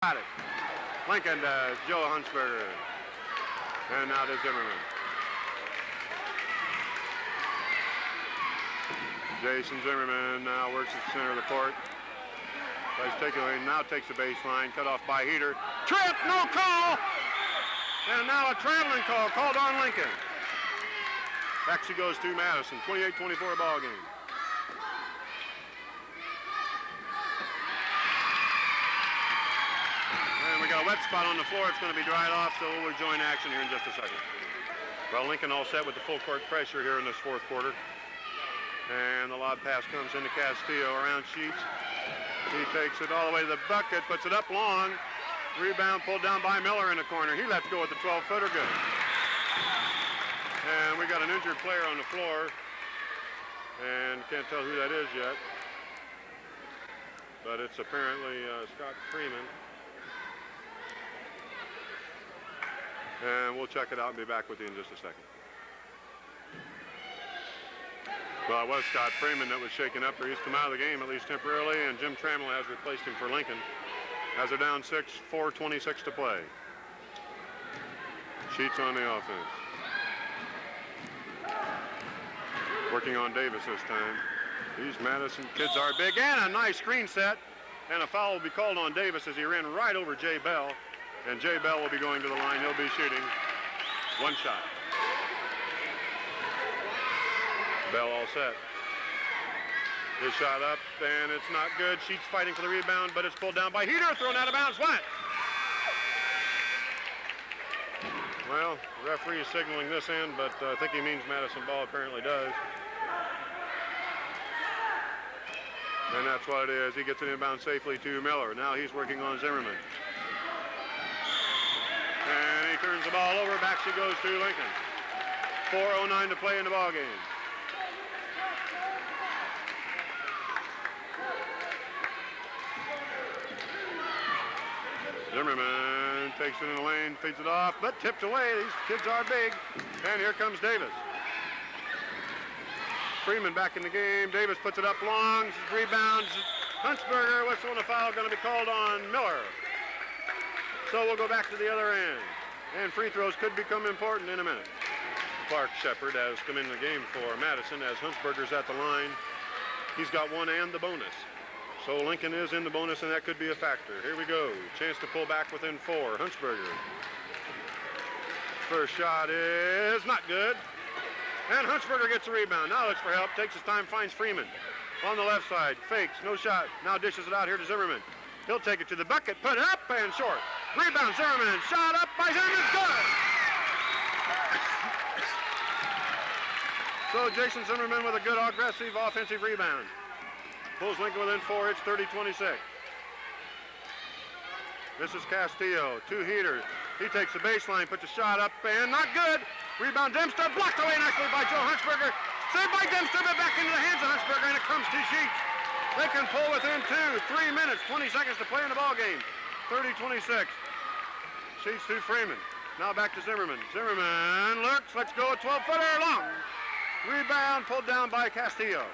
Got it. Lincoln to Joe Huntsberger. And now to Zimmerman. Jason Zimmerman now works at the center of the court. Now takes the baseline, cut off by Heater. Trip, no call! And now a traveling call called on Lincoln. Back she goes to Madison, 28-24 ball game. And we got a wet spot on the floor. It's going to be dried off, so we'll rejoin action here in just a second. Well, Lincoln all set with the full court pressure here in this fourth quarter. And the lob pass comes into Castillo around Sheets. He takes it all the way to the bucket, puts it up long. Rebound pulled down by Miller in the corner. He lets go with the 12-footer, good. And we got an injured player on the floor. And can't tell who that is yet. But it's apparently Scott Freeman. And we'll check it out and be back with you in just a second. Well, it was Scott Freeman that was shaken up. He's come out of the game, at least temporarily, and Jim Trammell has replaced him for Lincoln. As they're down 6, 4:26 to play. Sheets on the offense. Working on Davis this time. These Madison kids are big, and a nice screen set. And a foul will be called on Davis as he ran right over Jay Bell. And Jay Bell will be going to the line. He'll be shooting one shot. Bell all set. His shot up, and it's not good. Sheets fighting for the rebound, but it's pulled down by Heater, thrown out of bounds. What? Well, the referee is signaling this end, but I think he means Madison ball, apparently does. And that's what it is. He gets it inbound safely to Miller. Now he's working on Zimmerman. And he turns the ball over. Back she goes to Lincoln. 4:09 to play in the ball game. Zimmerman takes it in the lane, feeds it off, but tipped away. These kids are big. And here comes Davis. Freeman back in the game. Davis puts it up long, rebounds. Huntsberger, whistle and a foul going to be called on Miller. So we'll go back to the other end. And free throws could become important in a minute. Clark Shepard has come in the game for Madison as Huntsberger's at the line. He's got one and the bonus. So Lincoln is in the bonus, and that could be a factor. Here we go. Chance to pull back within 4. Huntsberger. First shot is not good. And Huntsberger gets the rebound. Now looks for help. Takes his time, finds Freeman. On the left side. Fakes. No shot. Now dishes it out here to Zimmerman. He'll take it to the bucket. Put it up and short. Rebound Zimmerman. Shot up by Zimmerman. Good. So Jason Zimmerman with a good aggressive offensive rebound. Pulls Lincoln within 4. It's 30-26. This is Castillo. 2 Heaters. He takes the baseline, puts a shot up, and not good. Rebound Dempster. Blocked away nicely by Joe Huntsberger. Saved by Dempster, but back into the hands of Huntsberger, and it comes to Sheets. They can pull within 2. 3 minutes, 20 seconds to play in the ball game. 30-26. Sheets to Freeman. Now back to Zimmerman. Zimmerman looks. Let's go. A 12-footer long. Rebound pulled down by Castillo.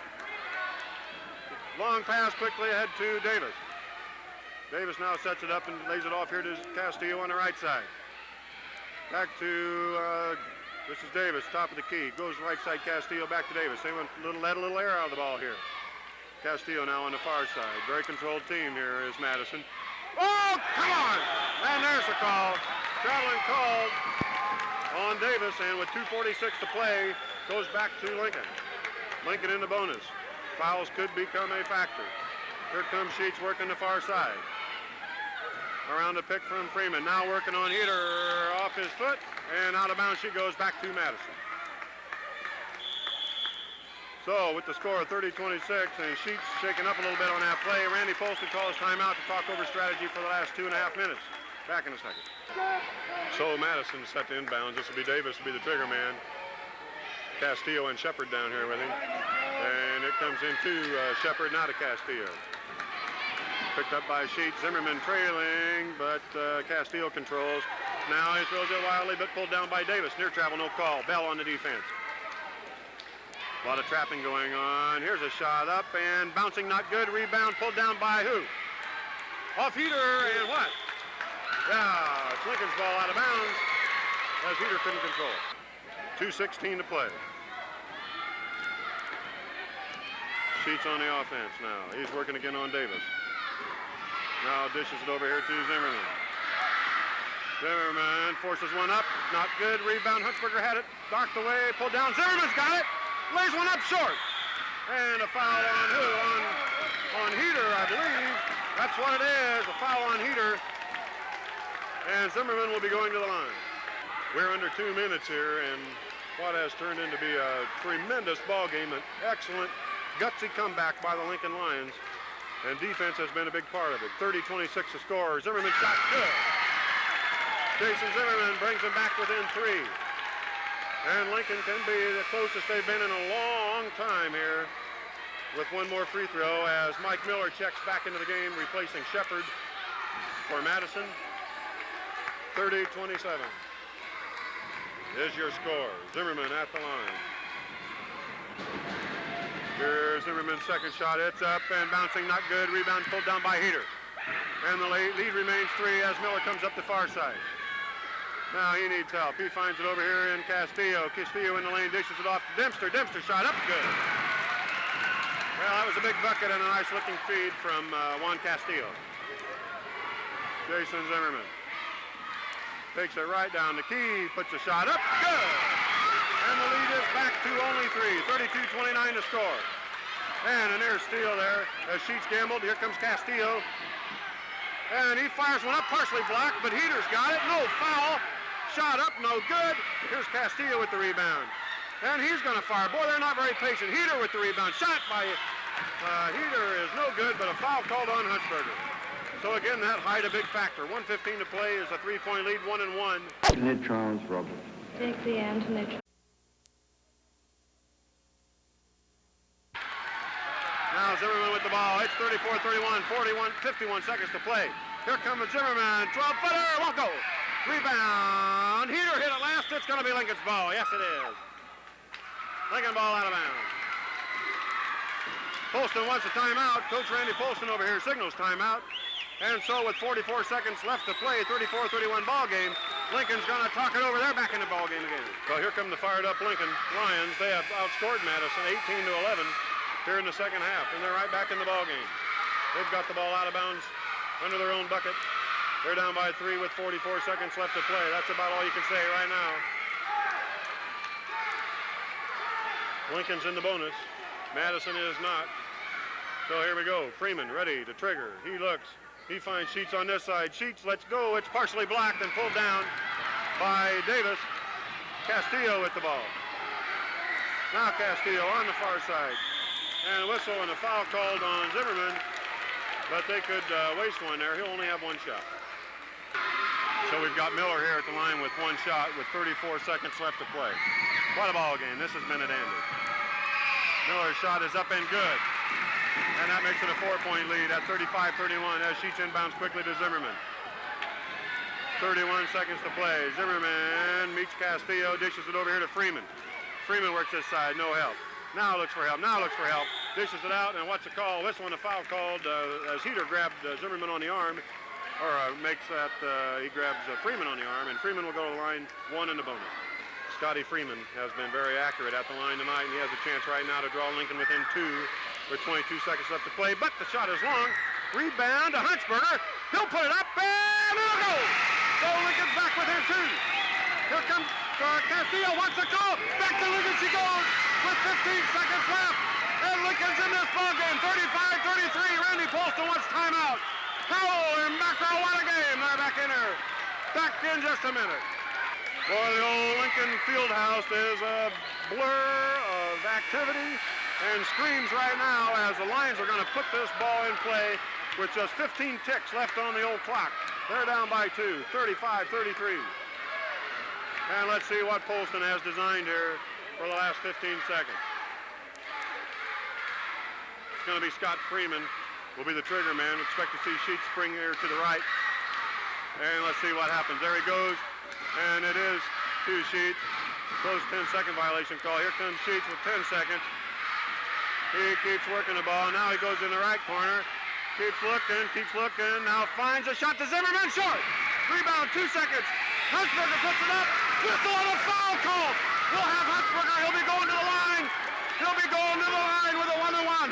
Long pass quickly ahead to Davis. Davis now sets it up and lays it off here to Castillo on the right side. Back to, this is Davis, top of the key. Goes right side, Castillo back to Davis. They let a little air out of the ball here. Castillo now on the far side. Very controlled team here is Madison. Oh, come on! And there's the call. Traveling called on Davis, and with 2:46 to play, goes back to Lincoln. Lincoln in the bonus. Fouls could become a factor. Here comes Sheets working the far side. Around the pick from Freeman. Now working on Heater off his foot. And out of bounds she goes back to Madison. So with the score of 30-26 and Sheets shaking up a little bit on that play, Randy Polston calls timeout to talk over strategy for the last 2.5 minutes. Back in a second. So Madison set to inbounds. This will be Davis, will be the trigger man. Castillo and Shepard down here with him. And it comes into Shepard, not to Castillo. Picked up by Sheets. Zimmerman trailing, but Castillo controls. Now he throws it wildly, but pulled down by Davis. Near travel, no call. Bell on the defense. A lot of trapping going on. Here's a shot up and bouncing, not good. Rebound pulled down by who? Off Heater, and what? Lincoln's ball out of bounds as Heater couldn't control it. 2:16 to play. Sheets on the offense now. He's working again on Davis. Now dishes it over here to Zimmerman. Zimmerman forces one up. Not good. Rebound. Huntsberger had it. Knocked away. Pulled down. Zimmerman's got it. Lays one up short. And a foul on who? On Heater, I believe. That's what it is. A foul on Heater. And Zimmerman will be going to the line. We're under 2 minutes here, and what has turned into be a tremendous ball game. An excellent, gutsy comeback by the Lincoln Lions. And defense has been a big part of it. 30-26 to score. Zimmerman shot good. Jason Zimmerman brings them back within 3. And Lincoln can be the closest they've been in a long time here with one more free throw as Mike Miller checks back into the game, replacing Shepard for Madison. 30-27 is your score. Zimmerman at the line. Here's Zimmerman's second shot. It's up and bouncing, not good. Rebound pulled down by Heater. And the lead remains 3 as Miller comes up the far side. Now he needs help. He finds it over here in Castillo. Castillo in the lane, dishes it off to Dempster. Dempster shot up good. Well, that was a big bucket and a nice looking feed from Juan Castillo. Jason Zimmerman takes it right down the key, puts a shot up, good. And the lead is back to only 3. 32-29 to score. And a near steal there as Sheets gambled. Here comes Castillo. And he fires one up, partially blocked, but Heater's got it. No foul. Shot up, no good. Here's Castillo with the rebound. And he's going to fire. Boy, they're not very patient. Heater with the rebound. Shot by Heater is no good, but a foul called on Huntsberger. So again, that height a big factor. 1:15 to play is a 3-point lead, 1-1. Anthony Charles Roberts. Dixie Anthony. Now Zimmerman with the ball. It's 34-31, 51 seconds to play. Here comes Zimmerman. 12-footer, won't go. Rebound. Heater hit it last. It's going to be Lincoln's ball. Yes, it is. Lincoln ball out of bounds. Polston wants a timeout. Coach Randy Polston over here signals timeout. And so with 44 seconds left to play, 34-31 ball game, Lincoln's going to talk it over. They're back in the ball game again. So here come the fired up Lincoln Lions. They have outscored Madison 18-11 here in the second half, and they're right back in the ball game. They've got the ball out of bounds under their own bucket. They're down by 3 with 44 seconds left to play. That's about all you can say right now. Lincoln's in the bonus. Madison is not. So here we go. Freeman ready to trigger. He looks. He finds Sheets on this side. Sheets lets go. It's partially blocked and pulled down by Davis. Castillo with the ball. Now Castillo on the far side. And a whistle and a foul called on Zimmerman. But they could waste one there. He'll only have one shot. So we've got Miller here at the line with one shot with 34 seconds left to play. What a ball game. This has been a dandy. Miller's shot is up and good. And that makes it a 4-point lead at 35-31 as Sheets inbounds quickly to Zimmerman. 31 seconds to play. Zimmerman meets Castillo, dishes it over here to Freeman. Freeman works this side, no help. Now looks for help, dishes it out, and what's the call? This one, a foul called as Heater grabbed Zimmerman on the arm, or makes that, he grabs Freeman on the arm, and Freeman will go to the line, 1 in the bonus. Scotty Freeman has been very accurate at the line tonight, and he has a chance right now to draw Lincoln within 2 with 22 seconds left to play, but the shot is long. Rebound to Huntsberger. He'll put it up, and it'll go. So Lincoln's back within 2. Here comes Castillo, wants to go. Back to Lincoln she goes with 15 seconds left. And Lincoln's in this ball game, 35-33. Randy Polston wants timeout. Howell and Macro, what a game. They're back in here. Back in just a minute. Boy, the old Lincoln Fieldhouse is a blur of activity and screams right now as the Lions are going to put this ball in play with just 15 ticks left on the old clock. They're down by 2, 35-33. And let's see what Polston has designed here for the last 15 seconds. It's going to be Scott Freeman will be the trigger man. Expect to see Sheets spring here to the right. And let's see what happens. There he goes. And it is 2 Sheets. Close 10-second violation call. Here comes Sheets with 10 seconds. He keeps working the ball. Now he goes in the right corner. Keeps looking. Now finds a shot to Zimmerman. Short. Rebound, 2 seconds. Huntsberger puts it up. Whistle on a foul call. We'll have Huntsberger. He'll be going to the line. He'll be going to the line with a 1-on-1.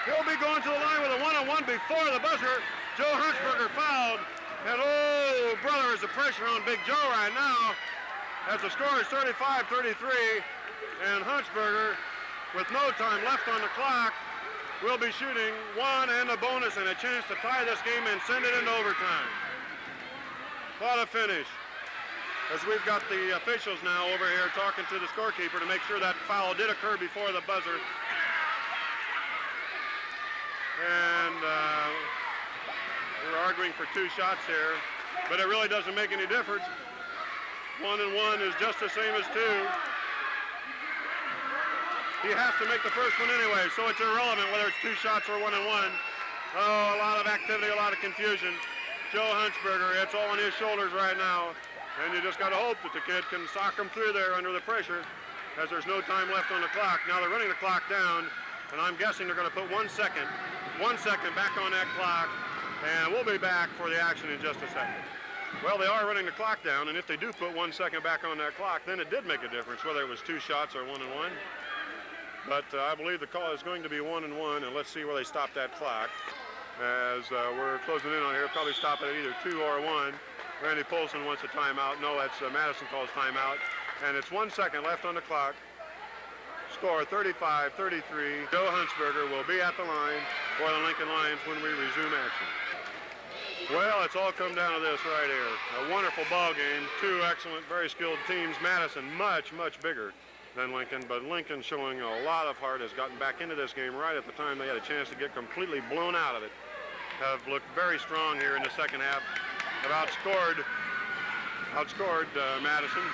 He'll be going to the line with a 1-on-1 before the buzzer. Joe Huntsberger fouled. And oh, brother, is the pressure on Big Joe right now. As the score is 35-33. And Huntsberger, with no time left on the clock, will be shooting one and a bonus and a chance to tie this game and send it into overtime. What a finish. As we've got the officials now over here talking to the scorekeeper to make sure that foul did occur before the buzzer. And we're arguing for 2 shots here, but it really doesn't make any difference. 1 and 1 is just the same as 2. He has to make the first one anyway, so it's irrelevant whether it's 2 shots or 1 and 1. Oh, a lot of activity, a lot of confusion. Joe Huntsberger, it's all on his shoulders right now, and you just got to hope that the kid can sock him through there under the pressure, as there's no time left on the clock. Now they're running the clock down, and I'm guessing they're going to put 1 second back on that clock, and we'll be back for the action in just a second. Well, they are running the clock down, and if they do put 1 second back on that clock, then it did make a difference, whether it was 2 shots or 1 and 1. But I believe the call is going to be 1 and 1, and let's see where they stop that clock. As we're closing in on here, probably stop it at either 2 or 1. Randy Polson wants a timeout. No, that's Madison calls timeout. And it's 1 second left on the clock. Score 35-33. Joe Huntsberger will be at the line for the Lincoln Lions when we resume action. Well, it's all come down to this right here. A wonderful ball game. 2 excellent, very skilled teams. Madison much, much bigger than Lincoln, but Lincoln showing a lot of heart, has gotten back into this game right at the time they had a chance to get completely blown out of it. Have looked very strong here in the second half. Have outscored Madison.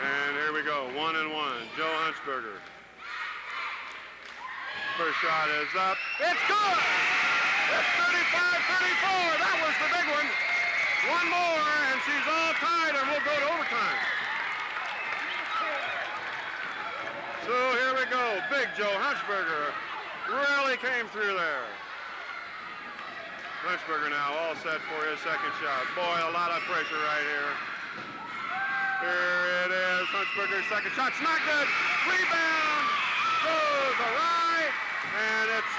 And here we go, 1 and 1. Joe Huntsberger. First shot is up. It's good! It's 35-34. That was the big one. One more, and she's all tied, and we'll go to overtime. So here we go. Big Joe Huntsberger really came through there. Huntsberger now all set for his second shot. Boy, a lot of pressure right here. Here it is. Huntsberger's second shot. It's not good. Rebound goes awry, and it's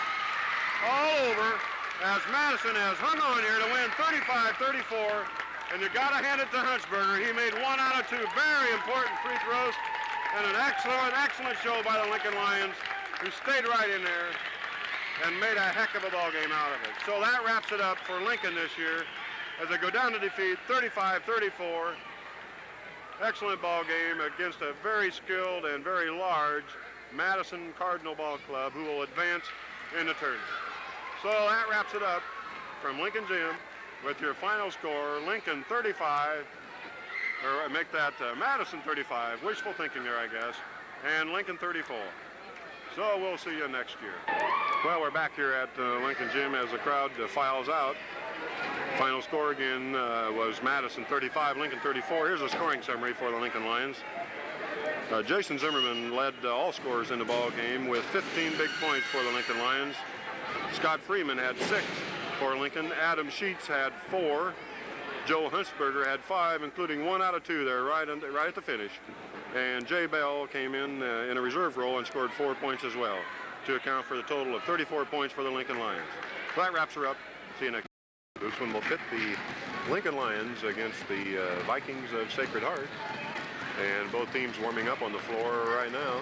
all over as Madison has hung on here to win 35-34. And you got to hand it to Huntsberger. He made 1 out of 2 very important free throws. And an excellent show by the Lincoln Lions, who stayed right in there and made a heck of a ball game out of it. So that wraps it up for Lincoln this year as they go down to defeat 35-34. Excellent ball game against a very skilled and very large Madison Cardinal Ball Club, who will advance in the tournament. So that wraps it up from Lincoln Gym with your final score, Lincoln 35, or make that Madison 35, wishful thinking there, I guess, and Lincoln 34. So we'll see you next year. Well, we're back here at Lincoln Gym as the crowd files out. Final score again was Madison 35, Lincoln 34. Here's a scoring summary for the Lincoln Lions. Jason Zimmerman led all scorers in the ball game with 15 big points for the Lincoln Lions. Scott Freeman had 6 for Lincoln. Adam Sheets had 4. Joe Huntsberger had 5, including 1 out of 2 there right at the finish. And Jay Bell came in a reserve role and scored 4 points as well, to account for the total of 34 points for the Lincoln Lions. So that wraps her up. See you next. This one will pit the Lincoln Lions against the Vikings of Sacred Heart. And both teams warming up on the floor right now.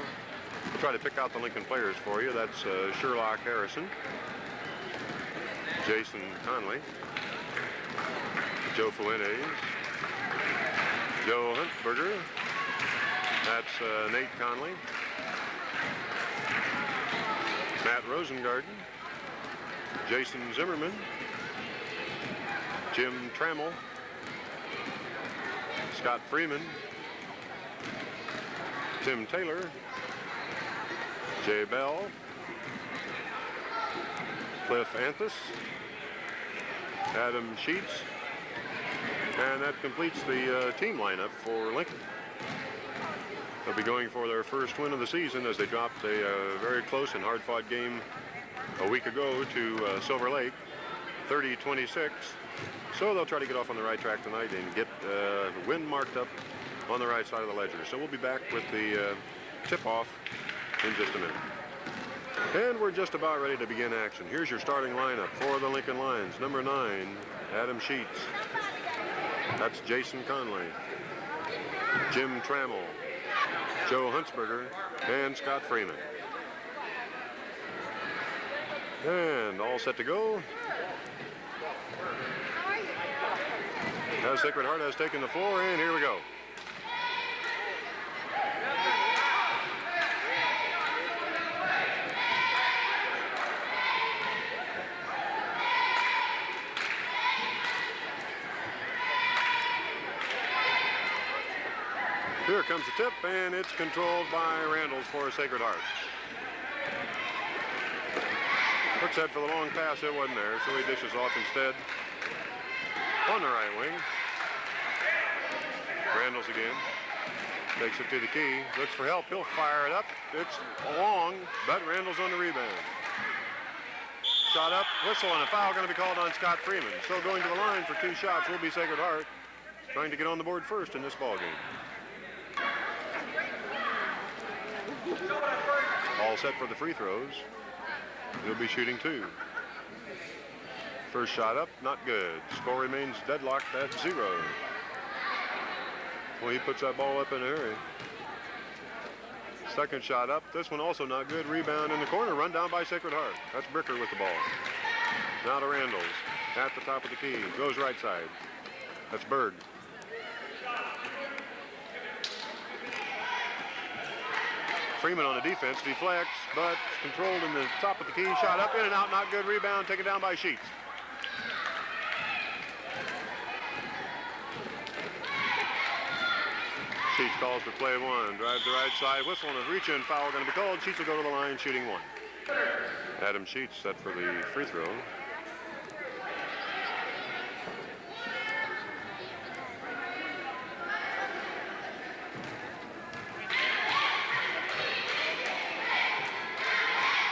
We'll try to pick out the Lincoln players for you. That's Sherlock Harrison, Jason Conley, Joe Fuentes, Joe Huntsberger, that's Nate Conley, Matt Rosengarten, Jason Zimmerman, Jim Trammell, Scott Freeman, Tim Taylor, Jay Bell, Cliff Anthus, Adam Sheets, and that completes the team lineup for Lincoln. They'll be going for their first win of the season as they dropped a very close and hard-fought game a week ago to Silver Lake. 30-26. So they'll try to get off on the right track tonight and get the wind marked up on the right side of the ledger. So we'll be back with the tip-off in just a minute. And we're just about ready to begin action. Here's your starting lineup for the Lincoln Lions. Number 9, Adam Sheets. That's Jason Conley, Jim Trammell, Joe Huntsberger, and Scott Freeman. And all set to go. As Sacred Heart has taken the floor, and here we go. Here comes the tip, and it's controlled by Randalls for Sacred Heart. Looks head for the long pass, it wasn't there, so he dishes off instead on the right wing. Randalls again, takes it to the key, looks for help, he'll fire it up. It's long, but Randalls on the rebound. Shot up, whistle, and a foul going to be called on Scott Freeman. So going to the line for 2 shots will be Sacred Heart, trying to get on the board first in this ball game. All set for the free throws. He'll be shooting 2. First shot up, not good. Score remains deadlocked at 0. Well, he puts that ball up in a hurry. Second shot up, this one also not good. Rebound in the corner, run down by Sacred Heart. That's Bricker with the ball. Now to Randalls, at the top of the key, goes right side. That's Berg. Freeman on the defense, deflects, but controlled in the top of the key. Shot up, in and out, not good. Rebound, taken down by Sheets. Sheets calls for play 1. Drives the right side, whistle, and a reach-in foul going to be called. Sheets will go to the line, shooting 1. Adam Sheets set for the free throw.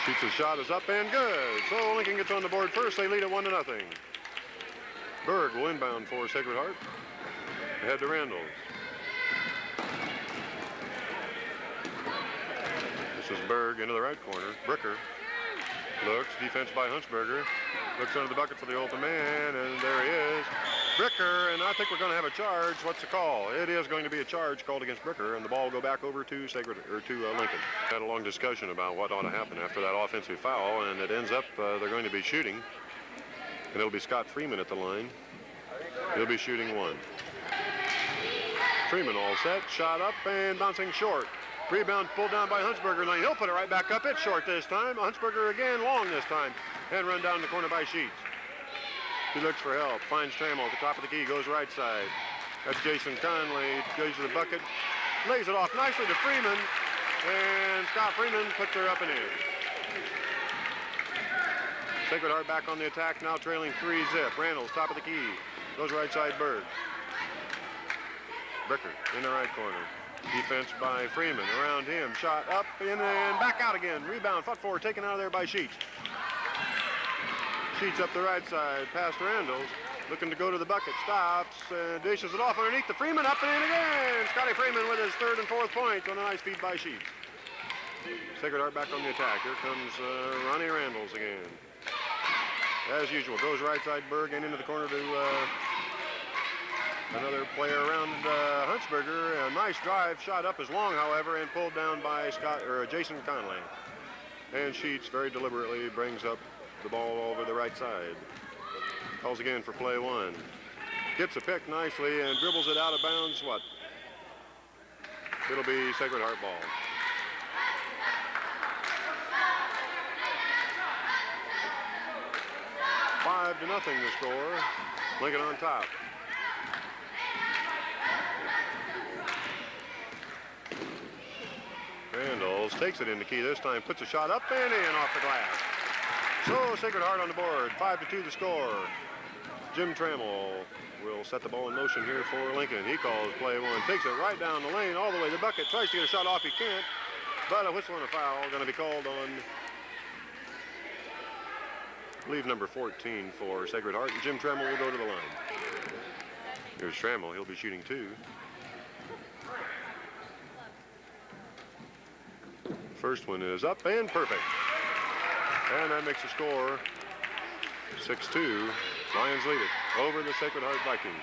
Sheets' shot is up and good. So Lincoln gets on the board first. They lead at 1-0. Berg will inbound for Sacred Heart. Ahead to Randalls. This is Berg into the right corner. Bricker looks, defense by Huntsberger. Looks under the bucket for the open man, and there he is. Bricker, and I think we're going to have a charge. What's the call? It is going to be a charge called against Bricker, and the ball will go back over to Lincoln. Had a long discussion about what ought to happen after that offensive foul, and it ends up they're going to be shooting, and it'll be Scott Freeman at the line. He'll be shooting 1. Freeman all set, shot up and bouncing short. Rebound pulled down by Huntsberger. Now he'll put it right back up. It's short this time. Huntsberger again long this time, and run down the corner by Sheets. He looks for help, finds Trammell at the top of the key, goes right side. That's Jason Conley, goes to the bucket, lays it off nicely to Freeman, and Scott Freeman puts her up and in. Sacred Heart back on the attack, now trailing 3-zip. Randalls, top of the key, goes right side, Berg. Bricker in the right corner. Defense by Freeman, around him, shot up, in and back out again. Rebound, foot forward, taken out of there by Sheets. Sheets up the right side, past Randalls, looking to go to the bucket, stops, dishes it off underneath the Freeman, up and in again. Scotty Freeman with his 3rd and 4th points on a nice feed by Sheets. Sacred Heart back on the attack. Here comes Ronnie Randalls again. As usual, goes right side, Berg, and into the corner to another player around Huntsberger. A nice drive, shot up is long, however, and pulled down by Jason Conley. And Sheets very deliberately brings up the ball over the right side. Calls again for play 1. Gets a pick nicely and dribbles it out of bounds. What? It'll be Sacred Heart ball. Five to nothing the score. Lincoln on top. Randalls takes it in the key this time, puts a shot up and in off the glass. So Sacred Heart on the board, 5-2 the score. Jim Trammell will set the ball in motion here for Lincoln. He calls play 1, takes it right down the lane, all the way to the bucket, tries to get a shot off, he can't. But a whistle and a foul going to be called on Leave number 14 for Sacred Heart, and Jim Trammell will go to the line. Here's Trammell. He'll be shooting 2. First one is up and perfect. And that makes the score 6-2. Lions lead it over the Sacred Heart Vikings.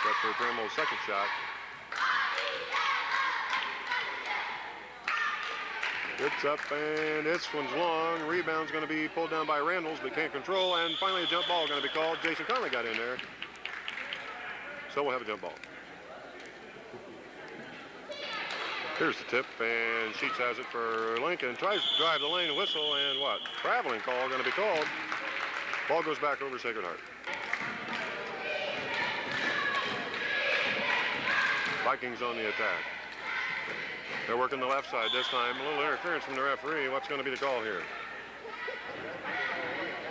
Set for Trammell's second shot. It's up, and this one's long. Rebound's going to be pulled down by Randalls, but can't control. And finally, a jump ball going to be called. Jason Conley got in there. So we'll have a jump ball. Here's the tip, and Sheets has it for Lincoln. Tries to drive the lane, whistle, and what? Traveling call going to be called. Ball goes back over Sacred Heart. Vikings on the attack. They're working the left side this time. A little interference from the referee. What's going to be the call here?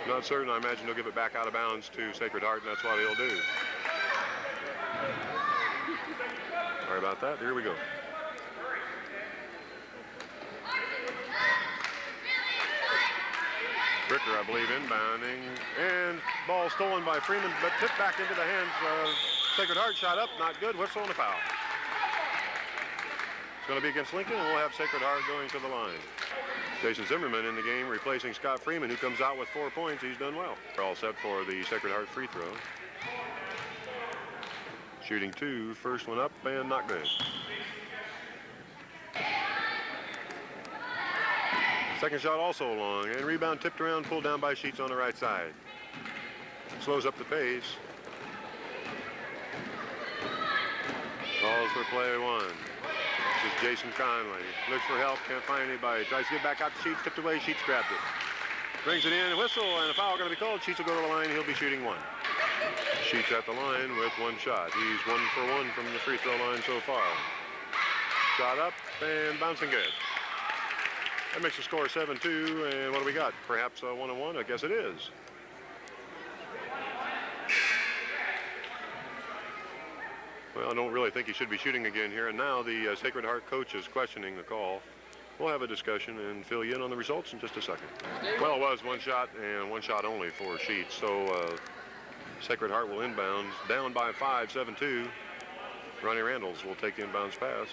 Not certain. I imagine he'll give it back out of bounds to Sacred Heart, and that's what he'll do. Sorry about that. Here we go. Bricker, I believe, inbounding. And ball stolen by Freeman, but tipped back into the hands of Sacred Heart. Shot up, not good. Whistle and a foul. It's going to be against Lincoln, and we'll have Sacred Heart going to the line. Jason Zimmerman in the game, replacing Scott Freeman, who comes out with 4 points. He's done well. They're all set for the Sacred Heart free throw. Shooting 2, first one up, and not good. Second shot also long, and rebound tipped around, pulled down by Sheets on the right side. Slows up the pace. Calls for play 1. This is Jason Conley. Looks for help, can't find anybody. Tries to get back out to Sheets, tipped away, Sheets grabbed it. Brings it in, a whistle, and a foul going to be called. Sheets will go to the line, he'll be shooting 1. Sheets at the line with 1 shot. He's 1 for 1 from the free throw line so far. Shot up, and bouncing good. That makes the score 7-2, and what do we got? Perhaps a 1-1? I guess it is. Well, I don't really think he should be shooting again here, and now the Sacred Heart coach is questioning the call. We'll have a discussion and fill you in on the results in just a second. Well, it was 1 shot and 1 shot only for Sheets, so Sacred Heart will inbound, down by 5, 7-2. Ronnie Randalls will take the inbounds pass.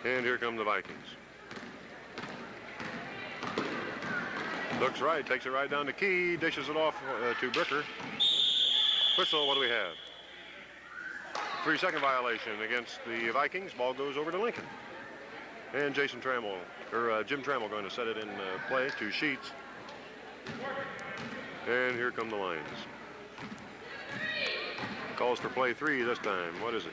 And here come the Vikings. Looks right, takes it right down the key, dishes it off to Bricker. Whistle, what do we have? 3-second violation against the Vikings. Ball goes over to Lincoln. And Jim Trammell going to set it in play to Sheets. And here come the Lions. Calls for play 3 this time. What is it?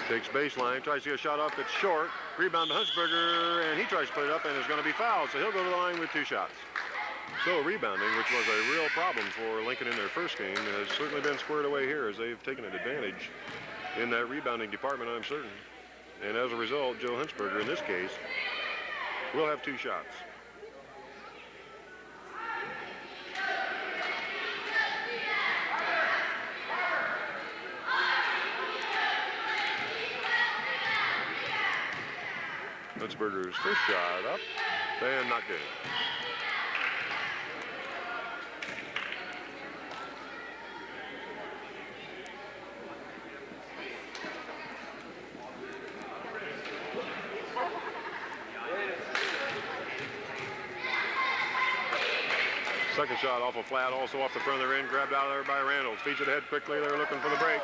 Takes baseline, tries to get a shot up, it's short. Rebound to Huntsberger, and he tries to put it up, and is going to be fouled, so he'll go to the line with 2 shots. So rebounding, which was a real problem for Lincoln in their first game, has certainly been squared away here as they've taken an advantage in that rebounding department, I'm certain. And as a result, Joe Huntsberger, in this case, will have 2 shots. Huntsberger's first shot up, and not good. Second shot awful flat, also off the front of the rim, grabbed out of there by Randalls. Feeds it ahead quickly, they're looking for the break,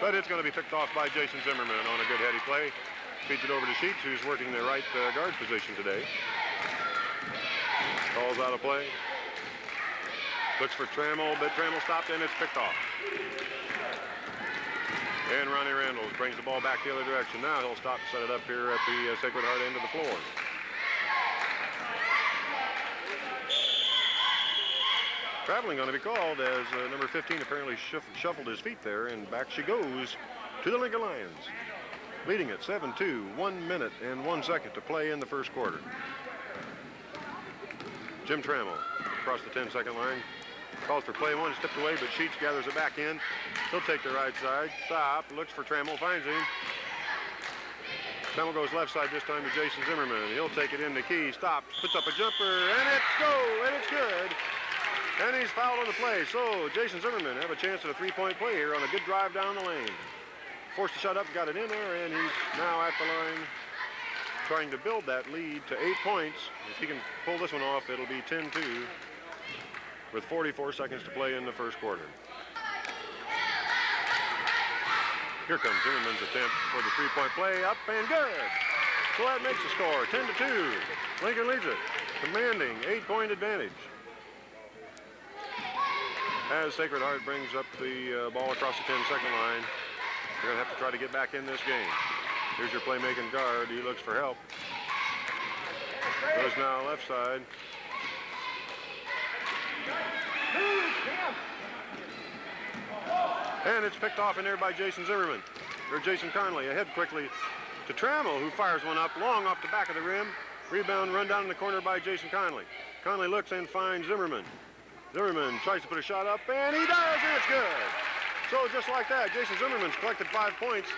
but it's going to be picked off by Jason Zimmerman on a good heady play. Feeds it over to Sheets, who's working the right guard position today. Calls out a play. Looks for Trammell, but Trammell stopped and it's picked off. And Ronnie Randalls brings the ball back the other direction. Now he'll stop and set it up here at the Sacred Heart end of the floor. Traveling going to be called as number 15 apparently shuffled his feet there, and back she goes to the Lincoln Lions. Leading at 7-2, 1 minute and 1 second to play in the first quarter. Jim Trammell across the 10-second line. Calls for play 1, stepped away, but Sheets gathers it back in. He'll take the right side, stop, looks for Trammell, finds him. Trammell goes left side this time to Jason Zimmerman. He'll take it in the key, stops, puts up a jumper, and it's good. And he's fouled on the play. So Jason Zimmerman have a chance at a three-point play here on a good drive down the lane. Forced the shot up, got it in there, and he's now at the line trying to build that lead to 8 points. If he can pull this one off, it'll be 10-2 with 44 seconds to play in the first quarter. Here comes Zimmerman's attempt for the three-point play, up and good. So that makes the score 10-2. Lincoln leads it, commanding 8-point advantage. As Sacred Heart brings up the ball across the 10-second line, they're going to have to try to get back in this game. Here's your playmaking guard. He looks for help. Goes now left side. And it's picked off in there by Jason Zimmerman, or Jason Conley. Ahead quickly to Trammell, who fires one up long off the back of the rim. Rebound run down in the corner by Jason Conley. Conley looks and finds Zimmerman. Zimmerman tries to put a shot up, and he does, and it's good. So just like that, Jason Zimmerman's collected 5 points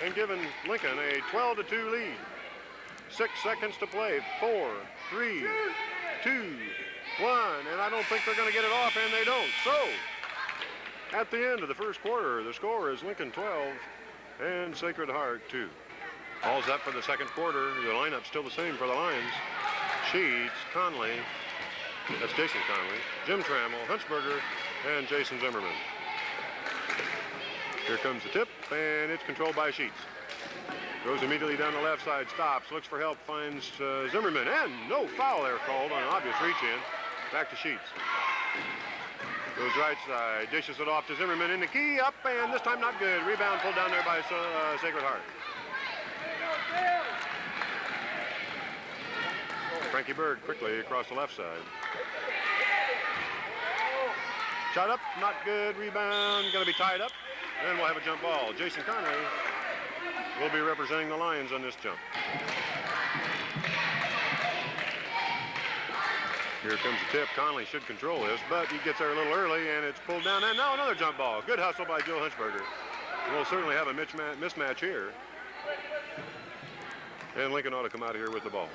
and given Lincoln a 12-2 lead. 6 seconds to play. 4, 3, 2, 1, and I don't think they're going to get it off, and they don't. So at the end of the first quarter, the score is Lincoln 12 and Sacred Heart 2. All's up for the second quarter. The lineup's still the same for the Lions. Sheets, Conley, that's Jason Conley, Jim Trammell, Huntsberger, and Jason Zimmerman. Here comes the tip, and it's controlled by Sheets. Goes immediately down the left side, stops, looks for help, finds Zimmerman, and no foul there called on an obvious reach-in. Back to Sheets. Goes right side, dishes it off to Zimmerman in the key, up, and this time not good. Rebound pulled down there by Sacred Heart. Frankie Berg quickly across the left side. Shot up, not good. Rebound, going to be tied up. And we'll have a jump ball. Jason Conley will be representing the Lions on this jump. Here comes the tip. Conley should control this, but he gets there a little early, and it's pulled down. And now another jump ball. Good hustle by Joe Huntsberger. We'll certainly have a mismatch here. And Lincoln ought to come out of here with the ball.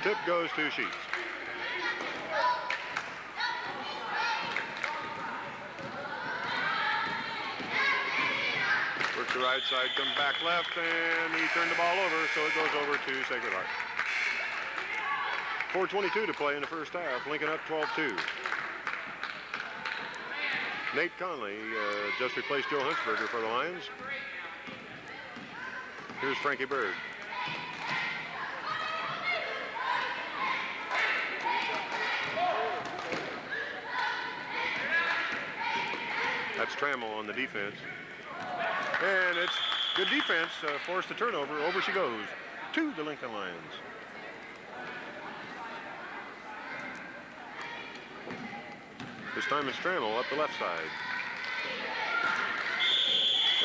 Tip goes to Sheets. Works the right side, comes back left, and he turned the ball over, so it goes over to Sacred Heart. 4:22 to play in the first half. Lincoln up 12-2. Nate Conley just replaced Joe Huntsberger for the Lions. Here's Frankie Berg. That's Trammell on the defense. And it's good defense, forced the turnover. Over she goes to the Lincoln Lions. This time it's Trammell up the left side.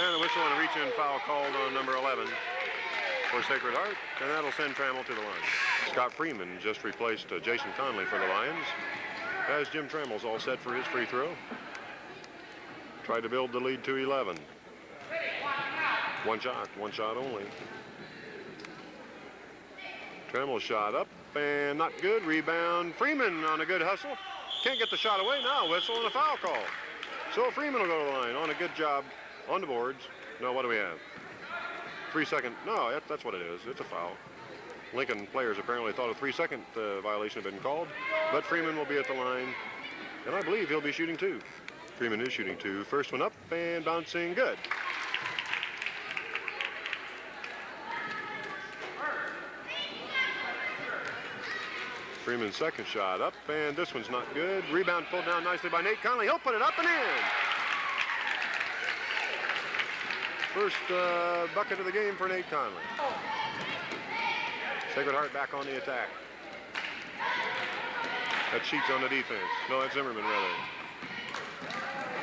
And a whistle and a reach-in foul called on number 11 for Sacred Heart, and that'll send Trammell to the line. Scott Freeman just replaced Jason Conley for the Lions, as Jim Trammell's all set for his free throw. Tried to build the lead to 11. One shot only. Trammell shot up and not good. Rebound. Freeman on a good hustle. Can't get the shot away now. Whistle and a foul call. So Freeman will go to the line on a good job on the boards. No, what do we have? 3 second. No, that's what it is. It's a foul. Lincoln players apparently thought a 3-second violation had been called, but Freeman will be at the line, and I believe he'll be shooting two. Freeman is shooting two. First one up and bouncing good. Freeman's second shot up, and this one's not good. Rebound pulled down nicely by Nate Conley. He'll put it up and in. First bucket of the game for Nate Conley. Sacred Heart back on the attack. That's Sheets on the defense. No, that's Zimmerman rather.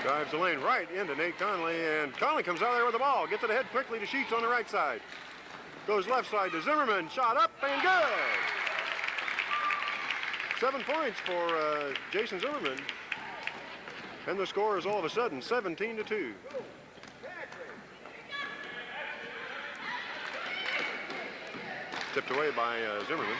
Drives the lane right into Nate Conley, and Conley comes out there with the ball. Gets it ahead quickly to Sheets on the right side. Goes left side to Zimmerman. Shot up and good. 7 points for Jason Zimmerman. And the score is all of a sudden 17-2. Tipped away by Zimmerman.